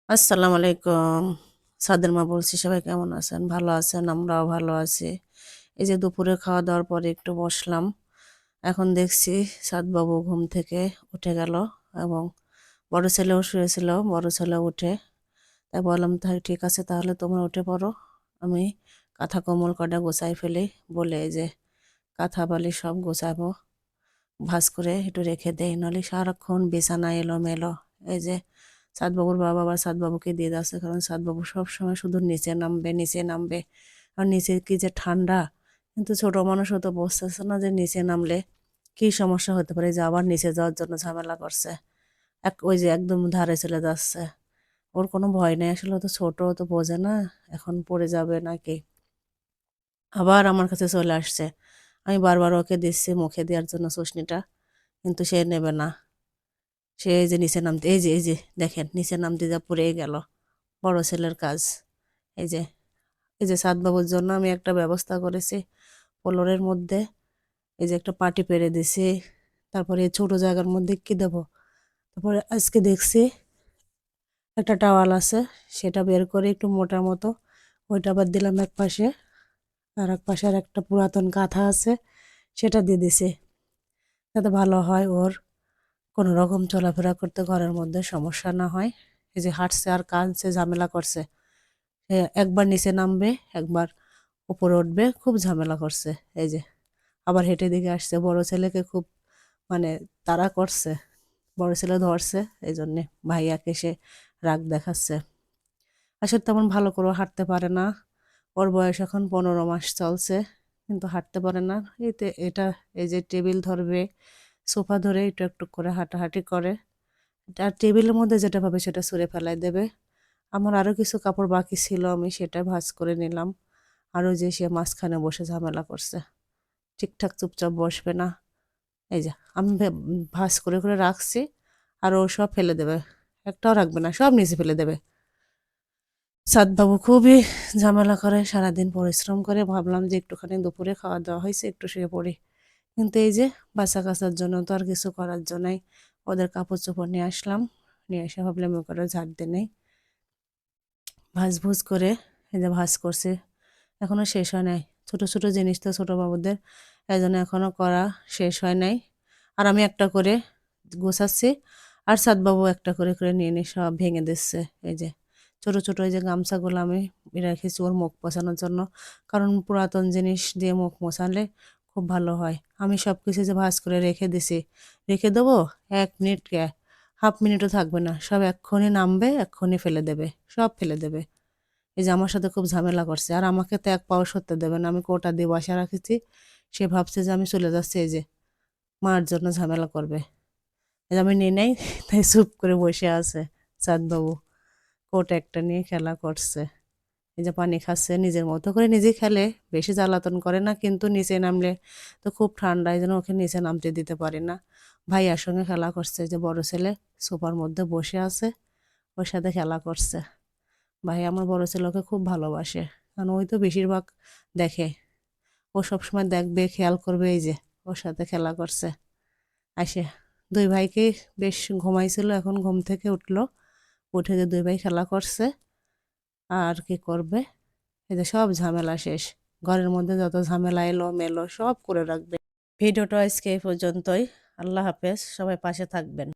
আসসালামু আলাইকুম। সাদের মা বলছি, সবাই কেমন আছেন? ভালো আছেন? আমরাও ভালো আছি। এই যে দুপুরে খাওয়া-দাওয়ার পরে একটু বসলাম। এখন দেখছি সাদবাবু ঘুম থেকে উঠে গেল এবং বড় ছেলেও শুয়েছিল। বড় ছেলেও উঠে, তাই বললাম, তাই ঠিক আছে, তাহলে তোমরা উঠে পড়ো। আমি কাঁথা কম্বল কটা গোছাই ফেলি বলে এই যে কাঁথা বালিশ সব গোছাবো। ভাঁজ করে একটু রেখে দেই, নইলে সারাক্ষণ বিছানা এলোমেলো। এই যে সাদবাবুর বাবা আবার সাদবাবুকে দিয়ে যাচ্ছে, কারণ সাদবাবু সবসময় শুধু নিচে নামবে নিচে নামবে। আর নিচে কি যে ঠান্ডা, কিন্তু ছোট মানুষও তো বুঝতেছে না যে নিচে নামলে কি সমস্যা হতে পারে, যে আবার নিচে যাওয়ার জন্য ঝামেলা করছে। ওই যে একদম ধারে চলে যাচ্ছে। ওর কোনো ভয় নেই, আসলে ও তো ছোট, ও তো বোঝে না এখন পড়ে যাবে নাকি। আবার আমার কাছে চলে আসছে। আমি বারবার ওকে দিচ্ছি মুখে দেওয়ার জন্য চুষনিটা, কিন্তু সে নেবে না। সে এই যে নিচে নামতে, এই যে দেখেন নিচে নামতে যা পড়ে গেল। বড় ছেলের কাজ। এই যে এই যে সাদবাবুর জন্য আমি একটা ব্যবস্থা করেছি ফ্লোরের মধ্যে। এই যে একটা পাটি পেরে দিছি। তারপরে এই ছোট জায়গার মধ্যে কি দেবো। তারপরে আজকে দেখছি একটা টাওয়াল আছে, সেটা বের করে একটু মোটা মতো ওইটা আবার দিলাম এক পাশে। আর এক পাশে আর একটা পুরাতন কাঁথা আছে, সেটা দিয়ে দিছি, যাতে ভালো হয় ওর কোনো রকম চলাফেরা করতে, ঘরের মধ্যে সমস্যা না হয়। এই যে হাঁটছে আর কাঁদছে, ঝামেলা করছে। একবার নিচে নামবে, একবার উপরে উঠবে, খুব ঝামেলা করছে। এই যে আবার হেঁটে দিকে আসছে, বড় ছেলেকে খুব মানে তাড়া করছে। বড় ছেলে ধরছে, এই জন্যে ভাইয়াকে সে রাগ দেখাচ্ছে। আসলে তেমন ভালো করে হাঁটতে পারে না। ওর বয়স এখন 15 মাস চলছে, কিন্তু হাঁটতে পারে না। এতে এটা এই যে টেবিল ধরবে, সোফা ধরে একটু একটু করে হাঁটাহাঁটি করে। আর টেবিলের মধ্যে যেটা পাবে সেটা ছুঁড়ে ফেলাই দেবে। আমার আরও কিছু কাপড় বাকি ছিল, আমি সেটা ভাঁজ করে নিলাম। আরও যে সে মাঝখানে বসে ঝামেলা করছে, ঠিকঠাক চুপচাপ বসবে না। এই যে আমি ভাঁজ করে করে রাখছি, আর ও সব ফেলে দেবে, একটাও রাখবে না, সব নিচে ফেলে দেবে। সাদবাবু খুবই ঝামেলা করে, সারাদিন পরিশ্রম করে। ভাবলাম যে একটুখানি দুপুরে খাওয়া দাওয়া হয়েছে, একটু শুয়ে পড়ি, কিন্তু এই যে বাচ্চা কাচ্চার জন্য তো আর কিছু করার জন্যই ওদের কাপড় চোপড় নিয়ে আসলাম। নিয়ে এসে ভাবলাম ও করে ঝাড় দিয়ে নেই। ভাজ ভুজ করে এই যে ভাজ করছে, এখনো শেষ হয় নাই। ছোট ছোট জিনিস তো ছোট বাবুদের, এই জন্য এখনো করা শেষ হয় নাই। আর আমি একটা করে গোছাচ্ছি, আর সাদবাবু একটা করে করে নিয়ে নিয়ে সব ভেঙে দিচ্ছে। এই যে ছোট ছোট এই যে গামছাগুলো আমি রেখেছি ওর মুখ মোছানোর জন্য, কারণ পুরাতন জিনিস দিয়ে মুখ মোছালে খুব ভালো হয়। আমি সব কিছু যে ভাঁজ করে রেখে দিছি, রেখে দেবো 1 মিনিট, হাফ মিনিটও থাকবে না, সব এক্ষুনি নামবে, এক্ষুনি ফেলে দেবে, সব ফেলে দেবে। এই যে আমার সাথে খুব ঝামেলা করছে, আর আমাকে তো এক পাও সরতে দেবে না। আমি কোটা দিয়ে বসা রাখেছি, সে ভাবছে যে আমি চলে যাচ্ছি, এই যে মার জন্য ঝামেলা করবে। এই যে আমি নিয়ে নেই, তাই চুপ করে বসে আছে চাঁদবাবু। কোট একটা নিয়ে খেলা করছে। এই যে পানি খাচ্ছে, নিজের মতো করে নিজেই খেলে, বেশি জ্বালাতন করে না, কিন্তু নিচে নামলে তো খুব ঠান্ডা, এই জন্য ওকে নিচে নামতে দিতে পারি না। ভাইয়ার সঙ্গে খেলা করছে, যে বড় ছেলে সোফার মধ্যে বসে আছে, ওর সাথে খেলা করছে। ভাই আমার বড় ছেলে ওকে খুব ভালোবাসে, কারণ ওই তো বেশিরভাগ দেখে, ও সবসময় দেখবে, খেয়াল করবে। এই যে ওর সাথে খেলা করছে। আসে দুই ভাইকে, বেশ ঘুমাইছিল, এখন ঘুম থেকে উঠলো, উঠে যে দুই ভাই খেলা করছে। আর কি করবে, এই যে সব ঝামেলা শেষ। ঘরের মধ্যে যত ঝামেলা এলো মেলো সব করে রাখবে। ভিডিওটা আজকে এই পর্যন্তই। আল্লাহ হাফেজ, সবাই পাশে থাকবেন।